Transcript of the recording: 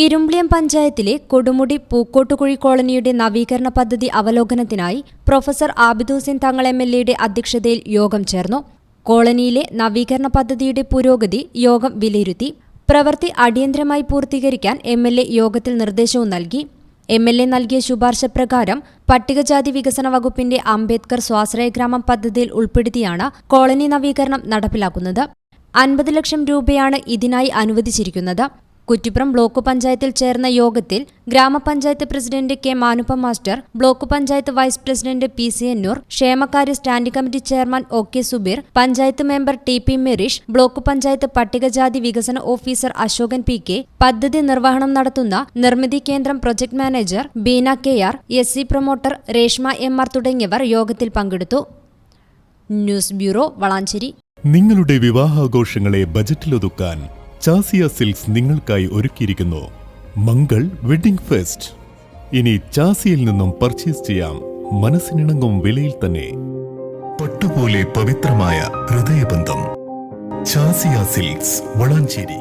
ഇരുമ്പിളിയം പഞ്ചായത്തിലെ കൊടുമുടി പൂക്കോട്ടുകുഴി കോളനിയുടെ നവീകരണ പദ്ധതി അവലോകനത്തിനായി പ്രൊഫസർ ആബിദ് ഹുസൈൻ തങ്ങൾ എം.എൽ.എയുടെ അധ്യക്ഷതയിൽ യോഗം ചേർന്നു. കോളനിയിലെ നവീകരണ പദ്ധതിയുടെ പുരോഗതി യോഗം വിലയിരുത്തി. പ്രവൃത്തി അടിയന്തരമായി പൂർത്തീകരിക്കാൻ എം.എൽ.എ യോഗത്തിൽ നിർദ്ദേശവും നൽകി. എം.എൽ.എ നൽകിയ ശുപാർശ പ്രകാരം പട്ടികജാതി വികസന വകുപ്പിന്റെ അംബേദ്കർ സ്വാശ്രയ ഗ്രാമം പദ്ധതിയിൽ ഉൾപ്പെടുത്തിയാണ് കോളനി നവീകരണം നടപ്പിലാക്കുന്നത്. 50 ലക്ഷം രൂപയാണ് ഇതിനായി അനുവദിച്ചിരിക്കുന്നത്. കുറ്റിപ്പുറം ബ്ലോക്ക് പഞ്ചായത്തിൽ ചേർന്ന യോഗത്തിൽ ഗ്രാമപഞ്ചായത്ത് president K Manuppa master, block panchayat vice president P C. Ennur, ക്ഷേമകാര്യ standing committee chairman O K. Subeer, panchayat member T P. Mereesh, block panchayat പട്ടികജാതി വികസന ഓഫീസർ അശോകൻ പി.കെ, പദ്ധതി നിർവഹണം നടത്തുന്ന നിർമ്മിതി കേന്ദ്രം project manager Beena K R, S C. Promoter Reshma M R തുടങ്ങിയവർ യോഗത്തിൽ പങ്കെടുത്തു. News bureau, Valanchery. നിങ്ങളുടെ വിവാഹാഘോഷങ്ങളെ ബജറ്റിലൊതുക്കാൻ ചാസിയ സിൽക്സ് നിങ്ങൾക്കായി ഒരുക്കിയിരിക്കുന്നു മംഗൾ വെഡിംഗ് ഫെസ്റ്റ്. ഇനി ചാസിയിൽ നിന്നും പർച്ചേസ് ചെയ്യാം മനസ്സിനിണങ്ങും വിലയിൽ തന്നെ. പട്ടുപോലെ പവിത്രമായ ഹൃദയബന്ധം. ചാസിയ സിൽക്സ്, വളാഞ്ചേരി.